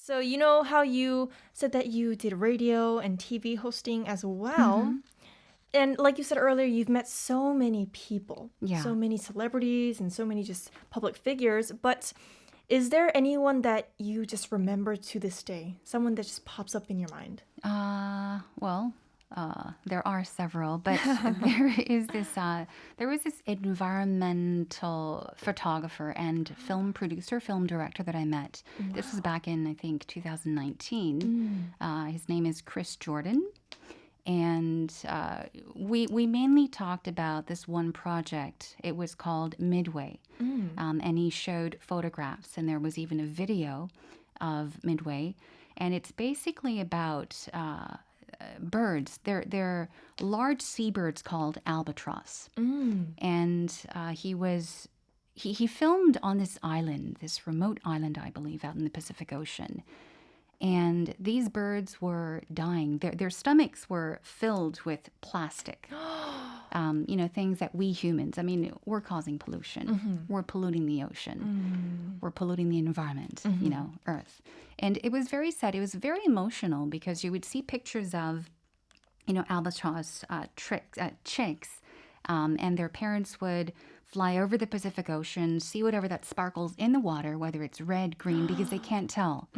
So you know how you said that you did radio and TV hosting as well? And like you said earlier, you've met so many people, so many celebrities and so many just public figures. But is there anyone that you just remember to this day? Someone that just pops up in your mind? There are several, but there was this environmental photographer and film producer, film director that I met. Wow. This was back in, I think, 2019. His name is Chris Jordan. And we mainly talked about this one project. It was called Midway. And he showed photographs, and there was even a video of Midway. And it's basically about birds. They're large seabirds called albatross. And he filmed on this island, this remote island, I believe, out in the Pacific Ocean. And these birds were dying. Their stomachs were filled with plastic. Things that we humans, we're causing pollution. We're polluting the ocean. We're polluting the environment, Earth. And it was very sad. It was very emotional because you would see pictures of, albatross chicks, and their parents would fly over the Pacific Ocean, see whatever that sparkles in the water, whether it's red, green, because they can't tell.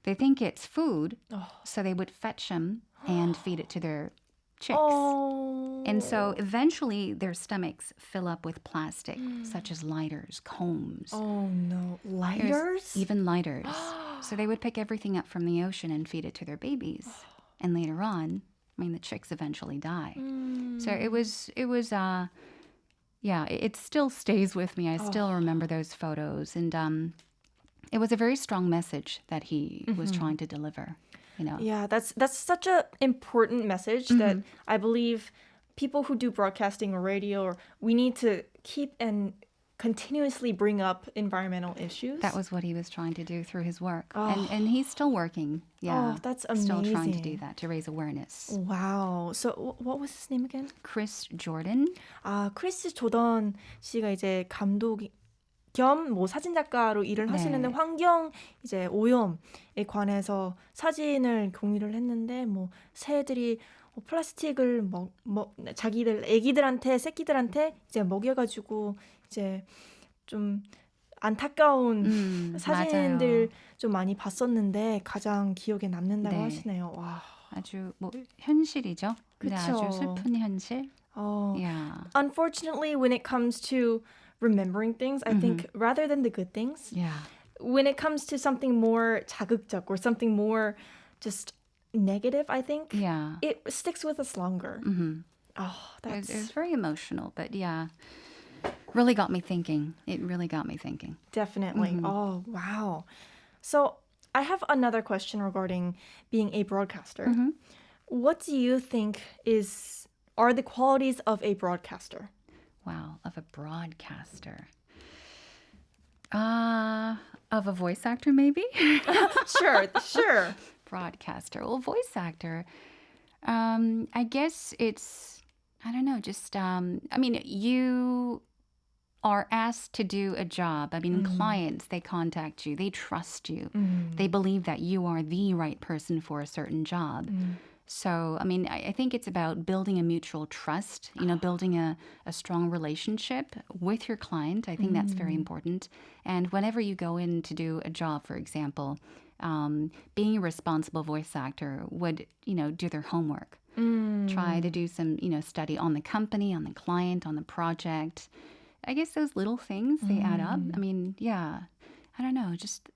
They think it's food, so they would fetch them and feed it to their chicks. And so eventually their stomachs fill up with plastic, such as lighters, combs. Oh, no. Lighters? Even lighters. So they would pick everything up from the ocean and feed it to their babies. And later on, the chicks eventually die. So it was it still stays with me. I still remember those photos. And it was a very strong message that he was trying to deliver. Yeah, that's such an important message that I believe people who do broadcasting or radio, we need to keep and continuously bring up environmental issues. That was what he was trying to do through his work. And he's still working. Yeah. Oh, that's amazing. Still trying to do that, to raise awareness. Wow. So what was his name again? Chris Jordan. 크리스 조던 씨가 이제 감독 겸 사진작가로 일을 하시는데 환경 이제 오염에 관해서 사진을 공유를 했는데 새들이 플라스틱을 자기들 애기들한테 새끼들한테 이제 먹여가지고 이제 좀 안타까운 사진들 맞아요. 좀 많이 봤었는데 가장 기억에 남는다고 하시네요. 와. 아주 현실이죠. 그쵸. 아주 슬픈 현실. Yeah. Unfortunately, when it comes to remembering things, I think rather than the good things, when it comes to something more 자극적 or something more just negative, I think, it sticks with us longer. It was very emotional, but really got me thinking. It really got me thinking. Definitely. Oh, wow. So I have another question regarding being a broadcaster. What do you think are the qualities of a broadcaster? Wow, of a broadcaster. Of a voice actor, maybe? Sure. Broadcaster. Well, voice actor, I guess it's, I don't know, just, you are asked to do a job. Clients, they contact you, they trust you. They believe that you are the right person for a certain job. So, I think it's about building a mutual trust, building a strong relationship with your client. I think that's very important. And whenever you go in to do a job, for example, being a responsible voice actor would, do their homework. Try to do some, study on the company, on the client, on the project. I guess those little things, they add up. I don't know, just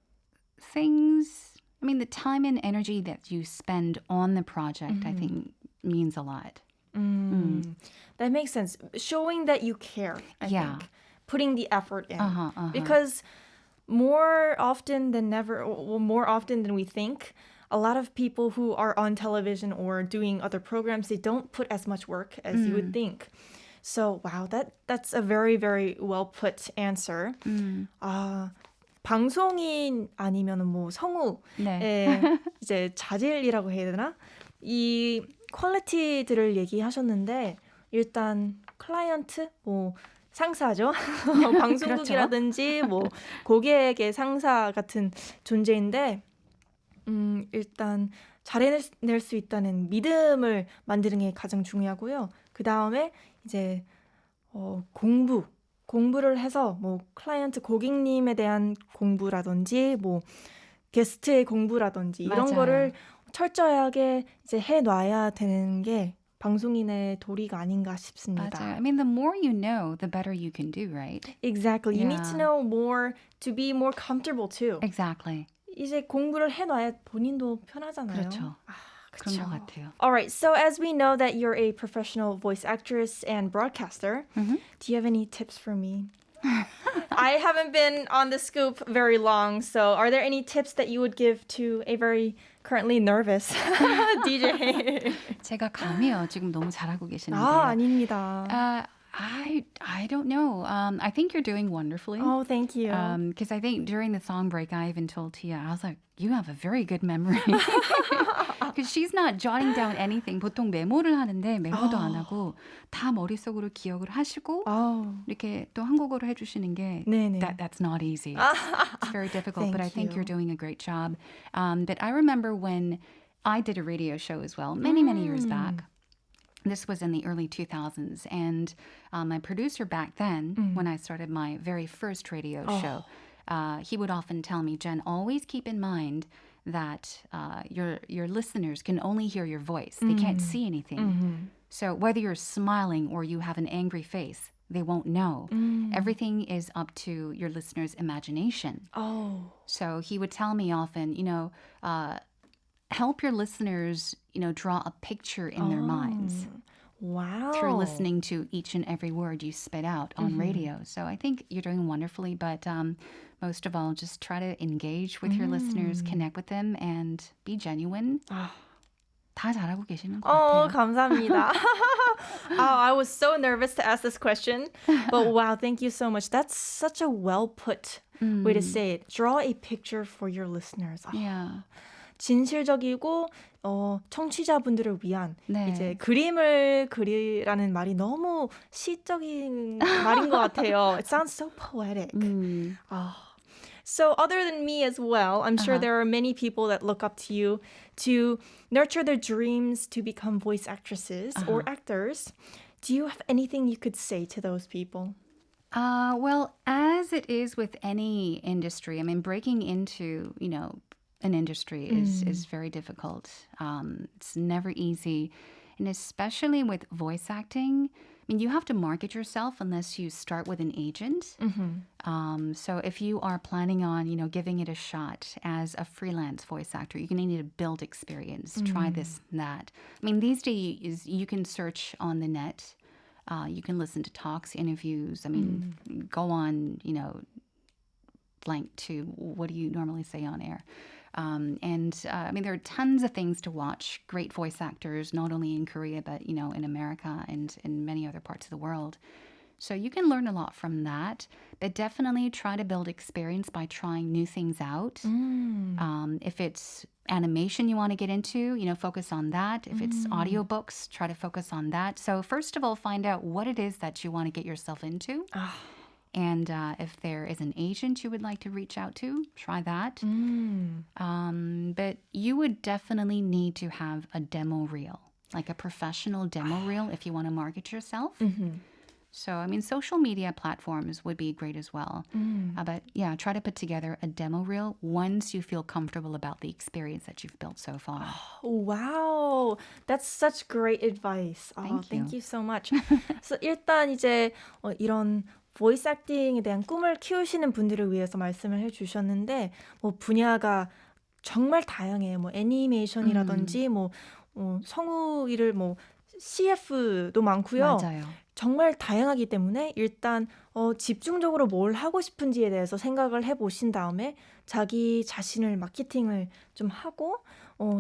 things. The time and energy that you spend on the project, I think, means a lot. That makes sense. Showing that you care, I think. Putting the effort in. Because more often than we think, a lot of people who are on television or doing other programs, they don't put as much work as you would think. So, wow, that's a very, very well put answer. 방송인 아니면 성우의 이제 자질이라고 해야 되나? 이 퀄리티들을 얘기하셨는데 일단 클라이언트 상사죠. 방송국이라든지 고객의 상사 같은 존재인데 일단 잘해낼 수 있다는 믿음을 만드는 게 가장 중요하고요. 그 다음에 이제 공부를 해서 뭐 클라이언트 고객님에 대한 공부라든지 뭐 게스트의 공부라든지 이런 맞아요. 거를 철저하게 이제 해놔야 되는 게 방송인의 도리가 아닌가 싶습니다. 맞아요. I mean, the more you know, the better you can do, right? Exactly. You need to Yeah. know more to be more comfortable too. Exactly. 이제 공부를 해놔야 본인도 편하잖아요. 그렇죠. 그런 그렇죠. 것 같아요. Alright, so as we know that you're a professional voice actress and broadcaster, do you have any tips for me? I haven't been on the scoop very long, so are there any tips that you would give to a very currently nervous DJ? 제가 감이요. 지금 너무 잘하고 계시는데요. 아닙니다. I don't know. I think you're doing wonderfully. Oh, thank you. Because I think during the song break, I even told Tia, I was like, you have a very good memory. Because she's not jotting down anything. 보통 메모를 하는데 메모도 안 하고 다 머릿속으로 기억을 하시고 이렇게 또 한국어로 해주시는 게 네네. that's not easy. It's very difficult, but I think you're doing a great job. But I remember when I did a radio show as well, many years back. This was in the early 2000s, and my producer back then, when I started my very first radio show, he would often tell me, Jen, always keep in mind that your listeners can only hear your voice. They can't see anything. So whether you're smiling or you have an angry face, they won't know. Everything is up to your listeners' imagination. So he would tell me often, help your listeners, draw a picture in their minds. Wow. Through listening to each and every word you spit out on radio. So I think you're doing wonderfully, but most of all, just try to engage with your listeners, connect with them, and be genuine. 다 잘하고 계시는 것 같아요. 감사합니다. I was so nervous to ask this question, but wow, thank you so much. That's such a well put way to say it. Draw a picture for your listeners. Yeah. 진실적이고 청취자분들을 위한 네. 이제 그림을 그리라는 말이 너무 시적인 말인 것 같아요. It sounds so poetic. So other than me as well, I'm sure there are many people that look up to you to nurture their dreams to become voice actresses or actors. Do you have anything you could say to those people? Well, as it is with any industry, I mean, breaking into, an industry is very difficult. It's never easy. And especially with voice acting, I mean, you have to market yourself unless you start with an agent. So if you are planning on, giving it a shot as a freelance voice actor, you're going to need to build experience, try this and that. I mean, these days you can search on the net. You can listen to talks, interviews. I mean, go on, blank to what do you normally say on air? I mean, there are tons of things to watch. Great voice actors, not only in Korea, but, in America and in many other parts of the world. So you can learn a lot from that, but definitely try to build experience by trying new things out. If it's animation you want to get into, focus on that. If it's audiobooks, try to focus on that. So first of all, find out what it is that you want to get yourself into. And if there is an agent you would like to reach out to, try that. But you would definitely need to have a demo reel, like a professional demo reel if you want to market yourself. So, I mean, social media platforms would be great as well. But yeah, try to put together a demo reel once you feel comfortable about the experience that you've built so far. Wow, that's such great advice. Thank you so much. So 일단 이제 이런 보이스 액팅에 대한 꿈을 키우시는 분들을 위해서 말씀을 해주셨는데 뭐 분야가 정말 다양해요. 뭐 애니메이션이라든지 뭐 성우 일을 뭐 CF도 많고요. 맞아요. 정말 다양하기 때문에 일단 집중적으로 뭘 하고 싶은지에 대해서 생각을 해보신 다음에 자기 자신을 마케팅을 좀 하고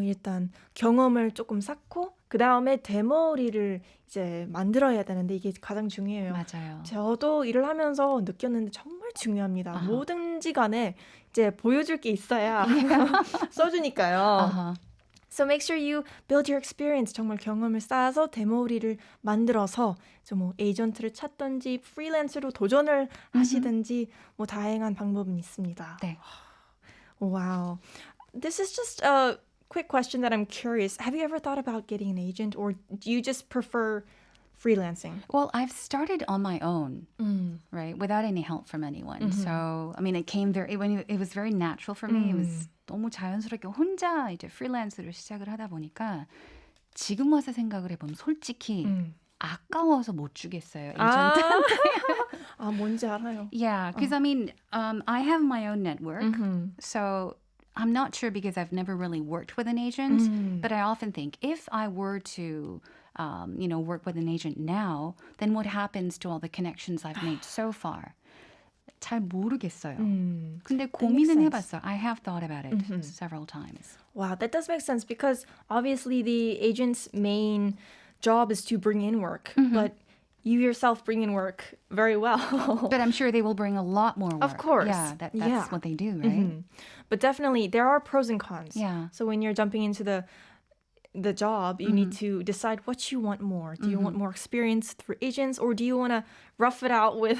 일단 경험을 조금 쌓고 그 다음에 데모리를 이제 만들어야 되는데 이게 가장 중요해요. 맞아요. 저도 일을 하면서 느꼈는데 정말 중요합니다. 뭐든지 간에 이제 보여줄 게 있어야 써주니까요. So make sure you build your experience. 정말 경험을 쌓아서 데모리를 만들어서 뭐 에이전트를 찾든지 프리랜서로 도전을 하시든지 뭐 다양한 방법은 있습니다. 네. Wow. this is just a quick question that I'm curious. Have you ever thought about getting an agent, or do you just prefer freelancing? Well, I've started on my own, right, without any help from anyone. So, I mean, it was very natural for me. It was 너무 자연스럽게 혼자 이제 프리랜서를 시작을 하다 보니까 지금 와서 생각을 해보면 솔직히 아까워서 못 주겠어요, 에이전트한테. 아, 뭔지 알아요. Yeah, because I mean, I have my own network, so I'm not sure because I've never really worked with an agent, but I often think if I were to, work with an agent now, then what happens to all the connections I've made so far? 잘 모르겠어요. 근데 고민은 해봤어. I have thought about it several times. Wow, that does make sense because obviously the agent's main job is to bring in work, but you yourself bring in work very well. But I'm sure they will bring a lot more work. Of course. Yeah, that's what they do, right? But definitely there are pros and cons. Yeah. So when you're jumping into the job, you need to decide what you want more. Do you want more experience through agents, or do you want to rough it out with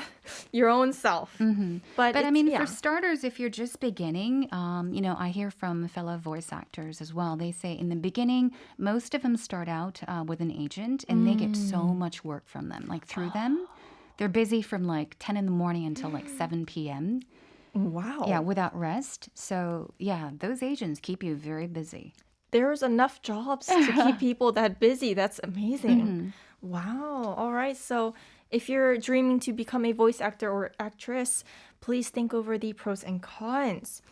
your own self? But I mean, for starters, if you're just beginning, I hear from fellow voice actors as well. They say in the beginning, most of them start out with an agent and they get so much work from them, like through them. They're busy from like 10 in the morning until like 7 p.m. Wow. Yeah, without rest. So yeah, those agents keep you very busy. There's enough jobs to keep people that busy. That's amazing. Wow. All right. So if you're dreaming to become a voice actor or actress, please think over the pros and cons.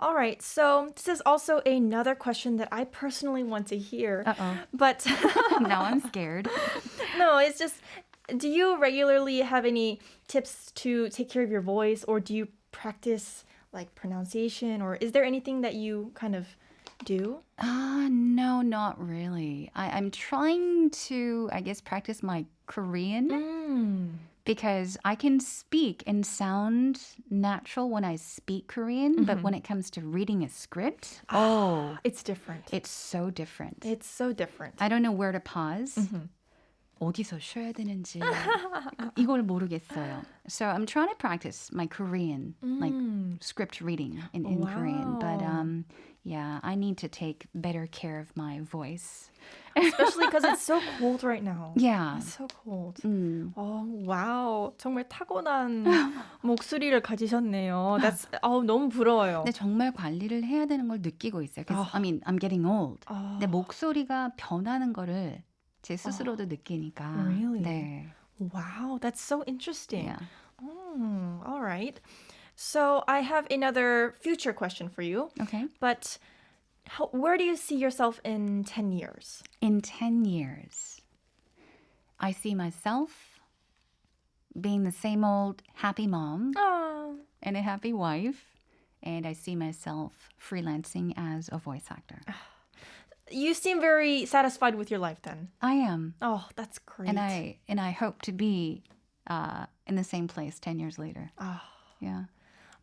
All right. So this is also another question that I personally want to hear. But Now I'm scared. no, it's just, do you regularly have any tips to take care of your voice, or do you practice like pronunciation, or is there anything that you kind of do? No, not really. I'm trying to, I guess, practice my Korean because I can speak and sound natural when I speak Korean, but when it comes to reading a script, It's different. it's so different. It's so different. I don't know where to pause. 어디서 쉬어야 되는지 이걸 모르겠어요. So I'm trying to practice my Korean, like script reading in Korean. But yeah, I need to take better care of my voice. Especially because it's so cold right now. Yeah. It's so cold. Oh, wow. 정말 타고난 목소리를 가지셨네요. That's 너무 부러워요. 근데 정말 관리를 해야 되는 걸 느끼고 있어요. Because I mean, I'm getting old. 내 목소리가 변하는 거를 제 스스로도 느끼니까. Really? 네. Wow, that's so interesting. Yeah. All right. So I have another future question for you. Okay. But where do you see yourself in 10 years? In 10 years, I see myself being the same old happy mom and a happy wife. And I see myself freelancing as a voice actor. You seem very satisfied with your life then. I am. Oh, that's great. And I hope to be in the same place 10 years later. Yeah.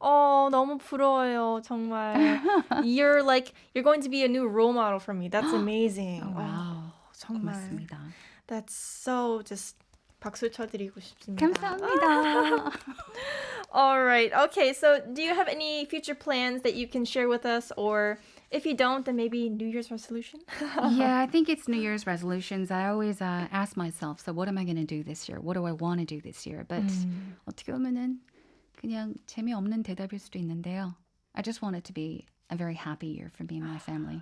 너무 부러워요, 정말. You're going to be a new role model for me. That's amazing. wow. 정말. 고맙습니다. That's so just 박수 쳐드리고 싶습니다. 감사합니다. All right. Okay, so do you have any future plans that you can share with us, or if you don't, then maybe New Year's resolution? Yeah, I think it's New Year's resolutions. I always ask myself, so what am I going to do this year? What do I want to do this year? But 어떻게 보면은 그냥 재미없는 대답일 수도 있는데요. I just want it to be a very happy year for me and my family.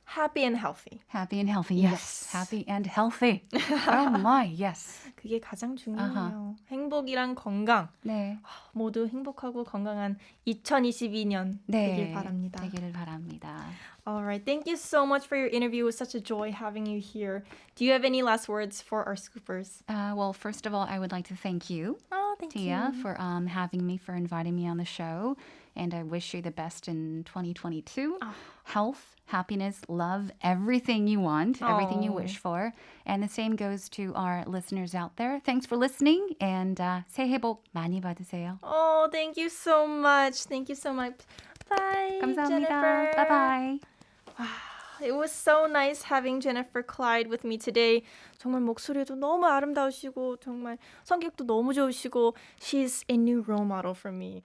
Happy and healthy. Happy and healthy. Yes. Happy and healthy. Oh my, yes. 그게 가장 중요해요. 행복이랑 건강. 네. 모두 행복하고 건강한 2022년 되길 바랍니다. 되기를 바랍니다. All right. Thank you so much for your interview. It was such a joy having you here. Do you have any last words for our scoopers? Well, first of all, I would like to thank you, Thank Tia, you. for having me, for inviting me on the show. And I wish you the best in 2022. Health, happiness, love, everything you want, everything you wish for. And the same goes to our listeners out there. Thanks for listening. And 새해 복 많이 받으세요. Oh, thank you so much. Thank you so much. Bye, 감사합니다. Jennifer. Bye-bye. It was so nice having Jennifer Clyde with me today. 정말 목소리도 너무 아름다우시고 정말 성격도 너무 좋으시고 she's a new role model for me.